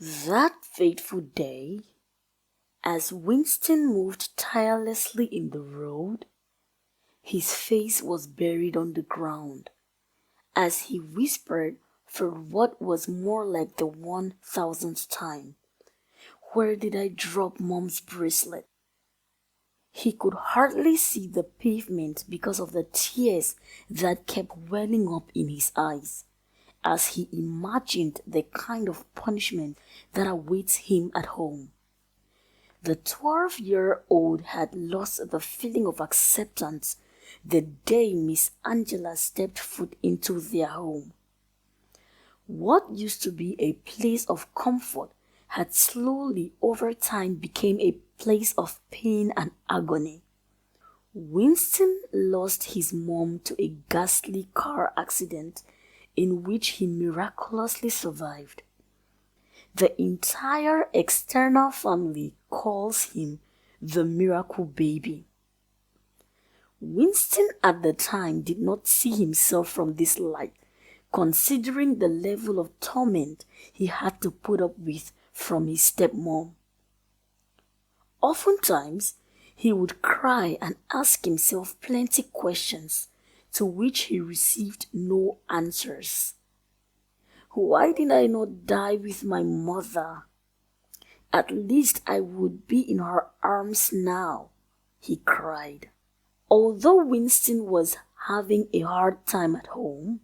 That fateful day, as Winston moved tirelessly in the road, his face was buried on the ground as he whispered for what was more like the 1000th time, "Where did I drop Mom's bracelet?" He could hardly see the pavement because of the tears that kept welling up in his eyes as he imagined the kind of punishment that awaits him at home. The 12-year-old had lost the feeling of acceptance the day Miss Angela stepped foot into their home. What used to be a place of comfort had slowly over time become a place of pain and agony. Winston lost his mom to a ghastly car accident in which he miraculously survived. The entire external family calls him the miracle baby. Winston at the time did not see himself from this light, considering the level of torment he had to put up with from his stepmom. Oftentimes, he would cry and ask himself plenty questions to which he received no answers. Why did I not die with my mother? At least I would be in her arms now, he cried. Although Winston was having a hard time at home,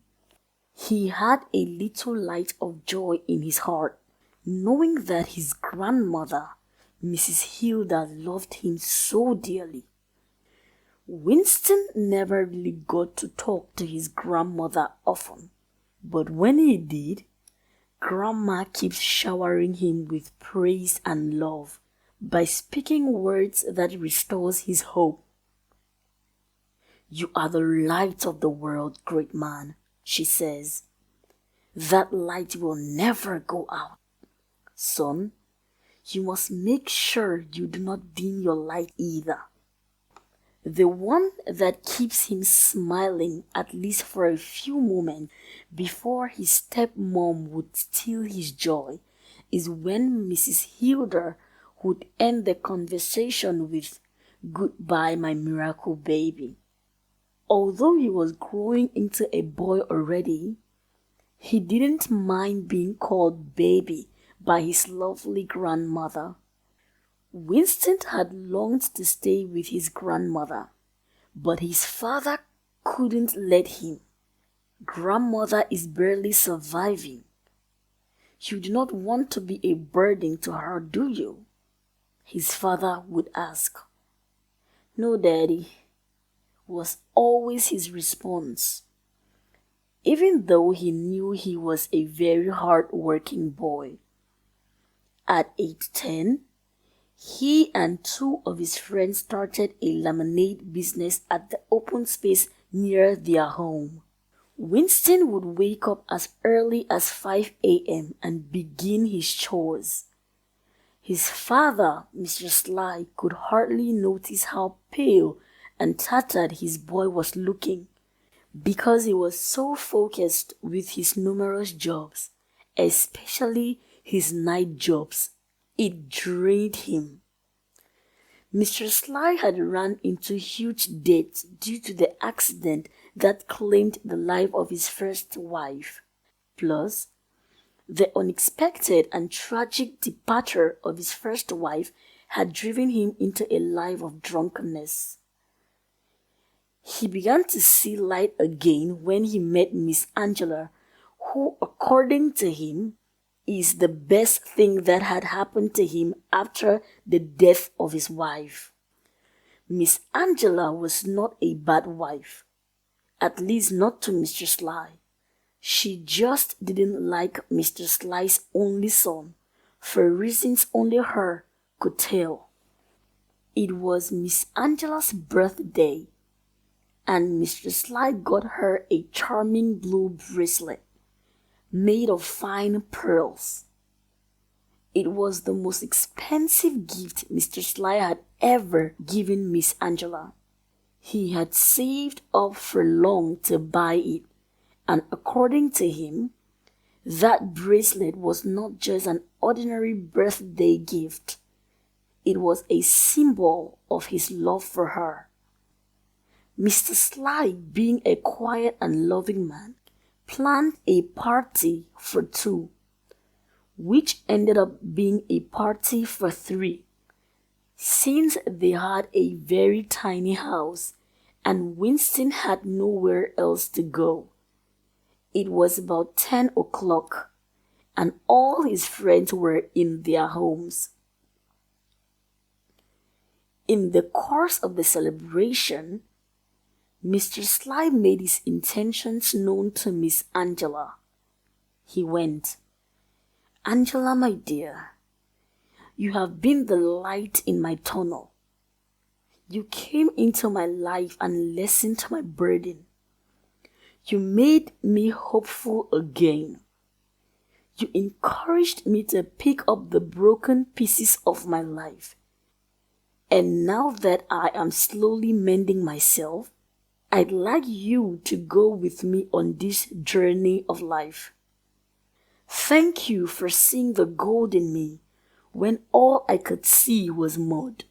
he had a little light of joy in his heart, knowing that his grandmother, Mrs. Hilda, loved him so dearly. Winston never really got to talk to his grandmother often, but when he did, Grandma keeps showering him with praise and love by speaking words that restores his hope. "You are the light of the world, great man," she says. "That light will never go out. Son, you must make sure you do not dim your light either." The one that keeps him smiling at least for a few moments before his stepmom would steal his joy is when Mrs. Hilda would end the conversation with, "Goodbye, my miracle baby." Although he was growing into a boy already, he didn't mind being called baby by his lovely grandmother. Winston had longed to stay with his grandmother, but his father couldn't let him. "Grandmother is barely surviving. You do not want to be a burden to her, do you?" his father would ask. "No, Daddy," was always his response, even though he knew he was a very hard-working boy. At age 10, he and two of his friends started a lemonade business at the open space near their home. Winston would wake up as early as 5 a.m. and begin his chores. His father, Mr. Sly, could hardly notice how pale and tattered his boy was looking because he was so focused with his numerous jobs, especially his night jobs. It drained him. Mr. Sly had run into huge debt due to the accident that claimed the life of his first wife. Plus, the unexpected and tragic departure of his first wife had driven him into a life of drunkenness. He began to see light again when he met Miss Angela, who, according to him, is the best thing that had happened to him after the death of his wife. Miss Angela was not a bad wife, at least not to Mr. Sly. She just didn't like Mr. Sly's only son, for reasons only her could tell. It was Miss Angela's birthday, and Mr. Sly got her a charming blue bracelet made of fine pearls. It was the most expensive gift Mr. Sly had ever given Miss Angela. He had saved up for long to buy it, and according to him, That bracelet was not just an ordinary birthday gift. It was a symbol of his love for her. Mr. Sly, being a quiet and loving man, planned a party for two, which ended up being a party for three, since they had a very tiny house and Winston had nowhere else to go. It was about 10 o'clock and all his friends were in their homes. In the course of the celebration, Mr. Sly made his intentions known to Miss Angela. He went, "Angela, my dear, you have been the light in my tunnel. You came into my life and lessened my burden. You made me hopeful again. You encouraged me to pick up the broken pieces of my life. And now that I am slowly mending myself, I'd like you to go with me on this journey of life. Thank you for seeing the gold in me when all I could see was mud."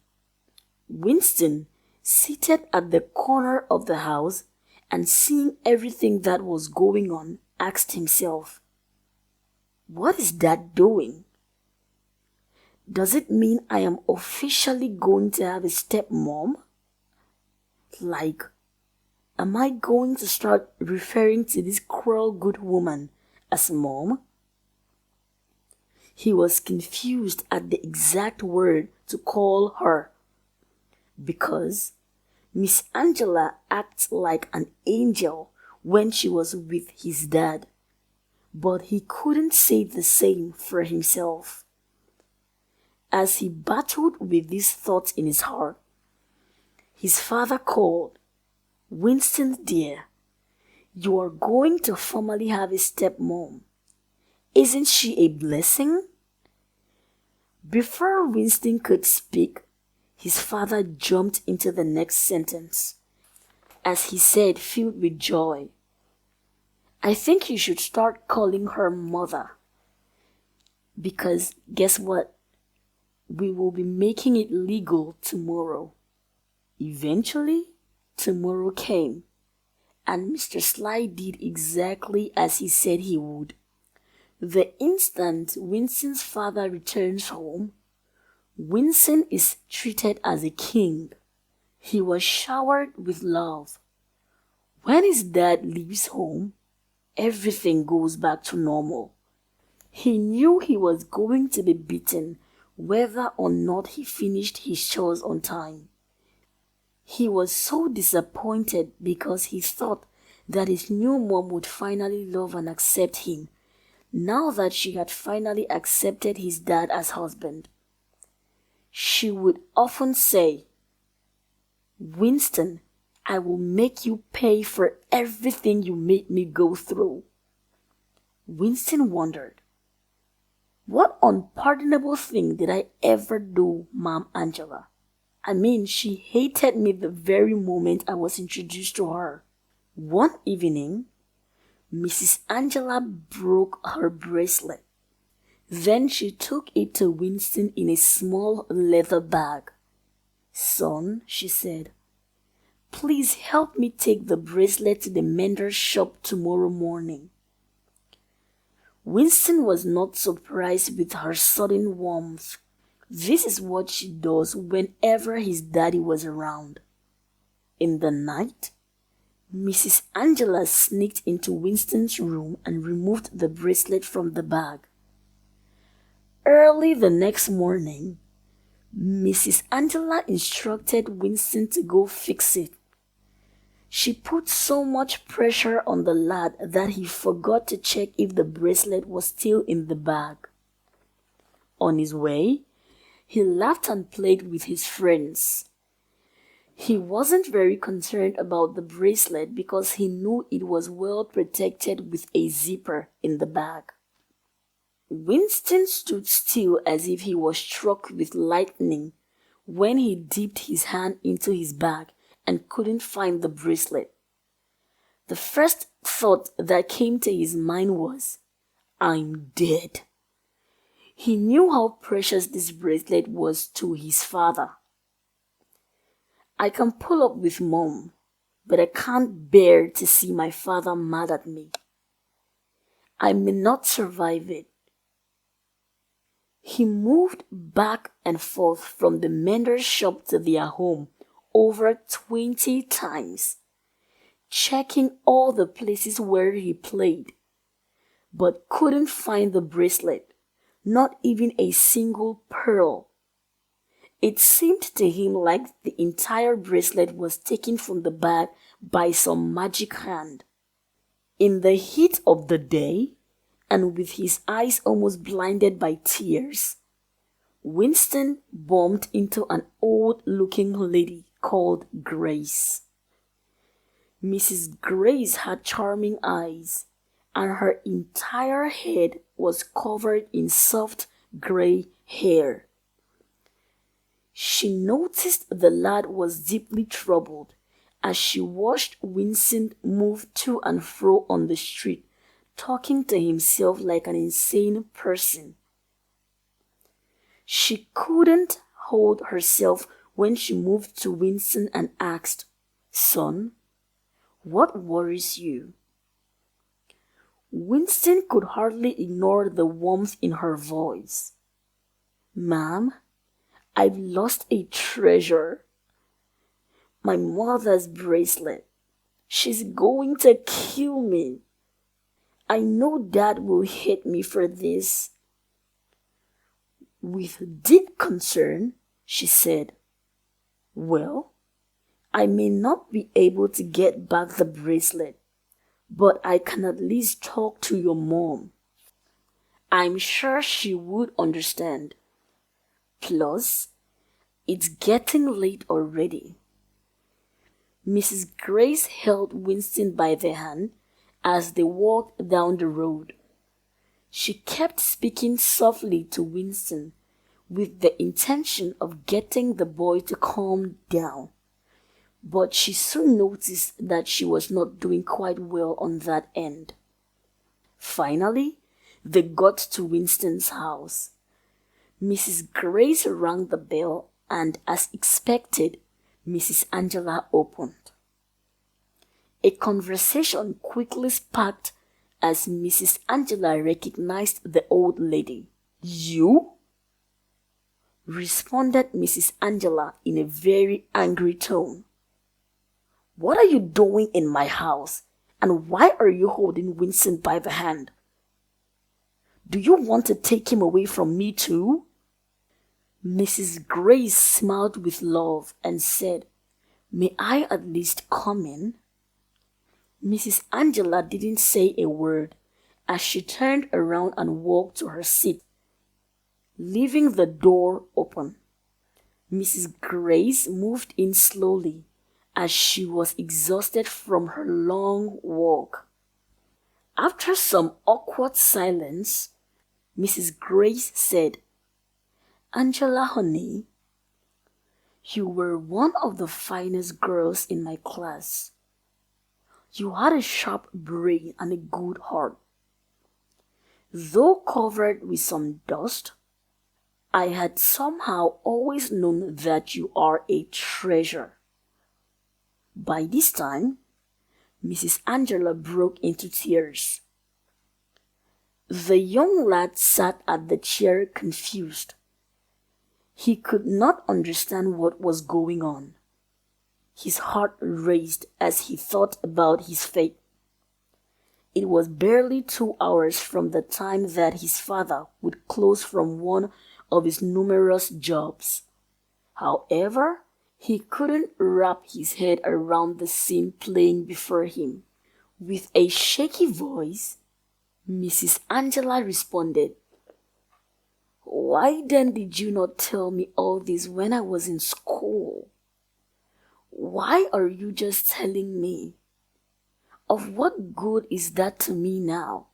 Winston, seated at the corner of the house and seeing everything that was going on, asked himself, "What is Dad doing? Does it mean I am officially going to have a stepmom? Like, am I going to start referring to this cruel good woman as Mom?" He was confused at the exact word to call her, because Miss Angela acts like an angel when she was with his dad, but he couldn't say the same for himself. As he battled with these thoughts in his heart, his father called, "Winston dear, you are going to formally have a stepmom. Isn't she a blessing?" Before Winston could speak, his father jumped into the next sentence, as he said, filled with joy, "I think you should start calling her mother. Because guess what? We will be making it legal tomorrow." Eventually, tomorrow came, and Mr. Sly did exactly as he said he would. The instant Winston's father returns home, Winston is treated as a king. He was showered with love. When his dad leaves home, everything goes back to normal. He knew he was going to be beaten whether or not he finished his chores on time. He was so disappointed because he thought that his new mom would finally love and accept him, now that she had finally accepted his dad as husband. She would often say, "Winston, I will make you pay for everything you made me go through." Winston wondered, "What unpardonable thing did I ever do, Mom Angela? I mean, she hated me the very moment I was introduced to her." One evening, Mrs. Angela broke her bracelet. Then she took it to Winston in a small leather bag. "Son," she said, "please help me take the bracelet to the mender's shop tomorrow morning." Winston was not surprised with her sudden warmth. This is what she does whenever his daddy was around. In the night, Mrs. Angela sneaked into Winston's room and removed the bracelet from the bag. Early the next morning, Mrs. Angela instructed Winston to go fix it. She put so much pressure on the lad that he forgot to check if the bracelet was still in the bag. On his way, he laughed and played with his friends. He wasn't very concerned about the bracelet because he knew it was well protected with a zipper in the bag. Winston stood still as if he was struck with lightning when he dipped his hand into his bag and couldn't find the bracelet. The first thought that came to his mind was, I'm dead. He knew how precious this bracelet was to his father. I can pull up with Mom, but I can't bear to see my father mad at me. I may not survive it. He moved back and forth from the mender's shop to their home over 20 times, checking all the places where he played, but couldn't find the bracelet, not even a single pearl. It seemed to him like the entire bracelet was taken from the bag by some magic hand. In the heat of the day, and with his eyes almost blinded by tears, Winston bumped into an old-looking lady called Grace. Mrs. Grace had charming eyes, and her entire head was covered in soft gray hair. She noticed the lad was deeply troubled as she watched Winston move to and fro on the street, talking to himself like an insane person. She couldn't hold herself when she moved to Winston and asked, "Son, what worries you?" Winston could hardly ignore the warmth in her voice. "Ma'am, I've lost a treasure. My mother's bracelet. She's going to kill me. I know Dad will hate me for this." With deep concern, she said, "Well, I may not be able to get back the bracelet, but I can at least talk to your mom. I'm sure she would understand. Plus, it's getting late already." Mrs. Grace held Winston by the hand as they walked down the road. She kept speaking softly to Winston with the intention of getting the boy to calm down, but she soon noticed that she was not doing quite well on that end. Finally, they got to Winston's house. Mrs. Grace rang the bell, and as expected, Mrs. Angela opened. A conversation quickly sparked as Mrs. Angela recognized the old lady. "You?" responded Mrs. Angela in a very angry tone. "What are you doing in my house, and why are you holding Winston by the hand? Do you want to take him away from me too?" Mrs. Grace smiled with love and said, "May I at least come in?" Mrs. Angela didn't say a word as she turned around and walked to her seat, leaving the door open. Mrs. Grace moved in slowly as she was exhausted from her long walk. After some awkward silence, Mrs. Grace said, "Angela, honey, you were one of the finest girls in my class. You had a sharp brain and a good heart. Though covered with some dust, I had somehow always known that you are a treasure." By this time, Mrs. Angela broke into tears. The young lad sat at the chair confused. He could not understand what was going on. His heart raced as he thought about his fate. It was barely 2 hours from the time that his father would close from one of his numerous jobs. However, he couldn't wrap his head around the scene playing before him. With a shaky voice, Mrs. Angela responded, "Why then did you not tell me all this when I was in school? Why are you just telling me? Of what good is that to me now?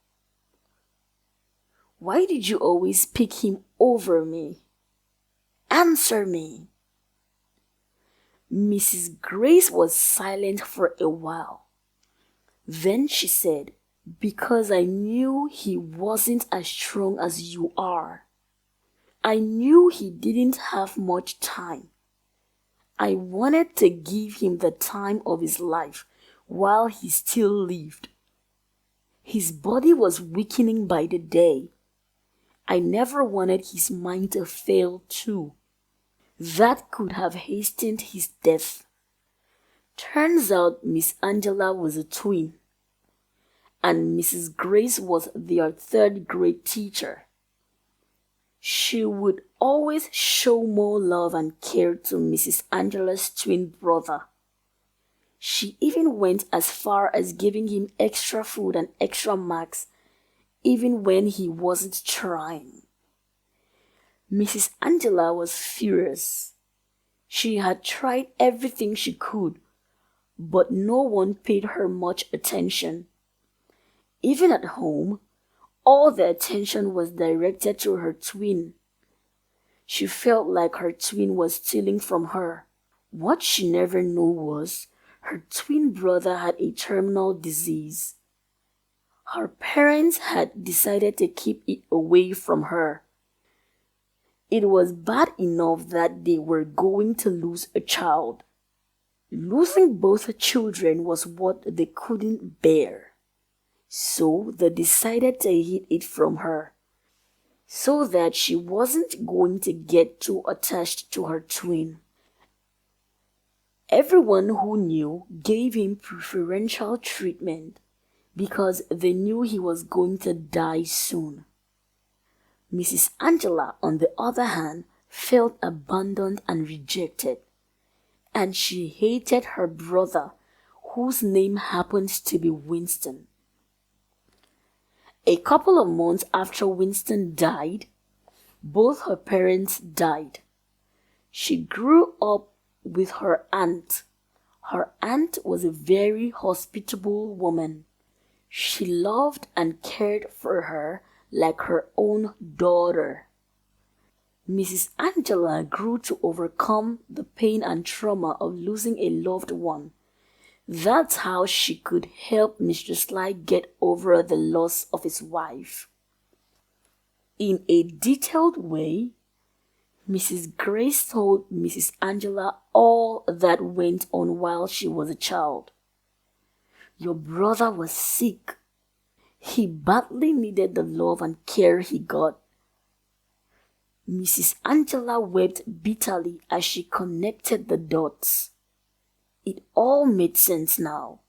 Why did you always pick him over me? Answer me." Mrs. Grace was silent for a while. Then she said, because I knew he wasn't as strong as you are. I knew he didn't have much time. I wanted to give him the time of his life while he still lived. His body was weakening by the day. I never wanted his mind to fail too. That could have hastened his death. Turns out Miss Angela was a twin, and Mrs. Grace was their third grade teacher. She would always show more love and care to Mrs. Angela's twin brother. She even went as far as giving him extra food and extra marks even when he wasn't trying. Mrs. Angela was furious. She had tried everything she could, but no one paid her much attention. Even at home, all the attention was directed to her twin. She felt like her twin was stealing from her. What she never knew was her twin brother had a terminal disease. Her parents had decided to keep it away from her. It was bad enough that they were going to lose a child. Losing both children was what they couldn't bear. So they decided to hide it from her, so that she wasn't going to get too attached to her twin. Everyone who knew gave him preferential treatment because they knew he was going to die soon. Mrs. Angela, on the other hand, felt abandoned and rejected, and she hated her brother, whose name happened to be Winston. A couple of months after Winston died, both her parents died. She grew up with her aunt. Her aunt was a very hospitable woman. She loved and cared for her like her own daughter. Mrs. Angela grew to overcome the pain and trauma of losing a loved one. That's how she could help Mr. Sly get over the loss of his wife. In a detailed way, Mrs. Grace told Mrs. Angela all that went on while she was a child. Your brother was sick. He badly needed the love and care he got. Mrs. Angela wept bitterly as she connected the dots. It all made sense now.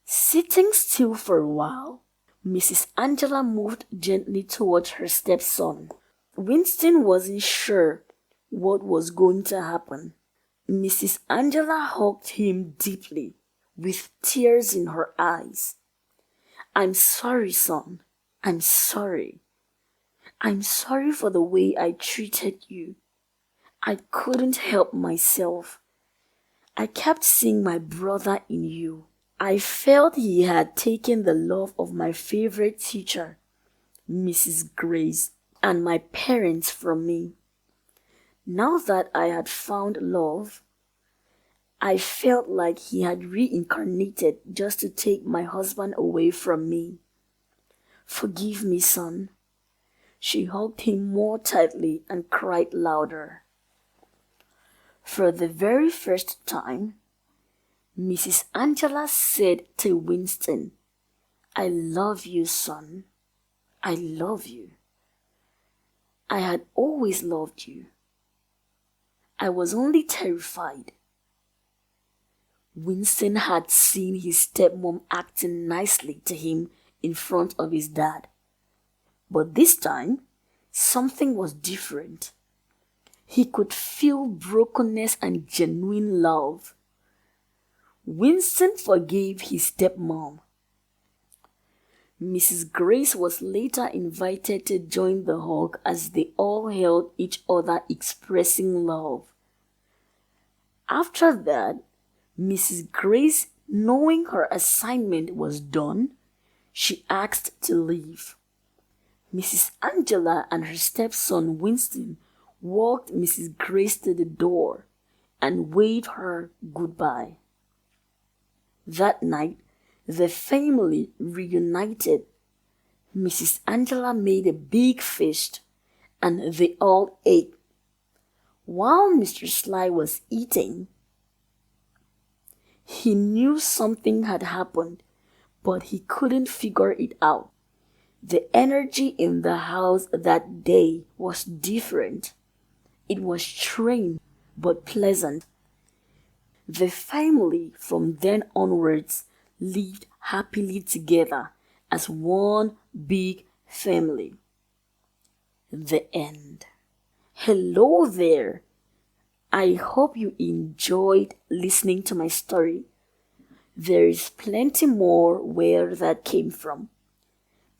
Sitting still for a while, Mrs. Angela moved gently towards her stepson. Winston wasn't sure what was going to happen. Mrs. Angela hugged him deeply, with tears in her eyes. I'm sorry, son. I'm sorry. I'm sorry for the way I treated you. I couldn't help myself. I kept seeing my brother in you. I felt he had taken the love of my favorite teacher, Mrs. Grace, and my parents from me. Now that I had found love, I felt like he had reincarnated just to take my husband away from me. Forgive me, son. She hugged him more tightly and cried louder. For the very first time, Mrs. Angela said to Winston, I love you, son. I love you. I had always loved you. I was only terrified. Winston had seen his stepmom acting nicely to him in front of his dad. But this time, something was different. He could feel brokenness and genuine love. Winston forgave his stepmom. Mrs. Grace was later invited to join the hug as they all held each other expressing love. After that, Mrs. Grace, knowing her assignment was done, she asked to leave. Mrs. Angela and her stepson Winston walked Mrs. Grace to the door and waved her goodbye. That night, The family reunited. Mrs. Angela made a big feast, and they all ate. While Mr. Sly was eating, he knew something had happened, but he couldn't figure it out. The energy in the house that day was different. It was strange but pleasant. The family from then onwards lived happily together as one big family. The end. Hello there. I hope you enjoyed listening to my story. There is plenty more where that came from.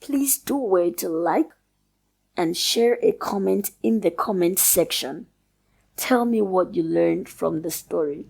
Please do well to like and share a comment in the comment section. Tell me what you learned from the story.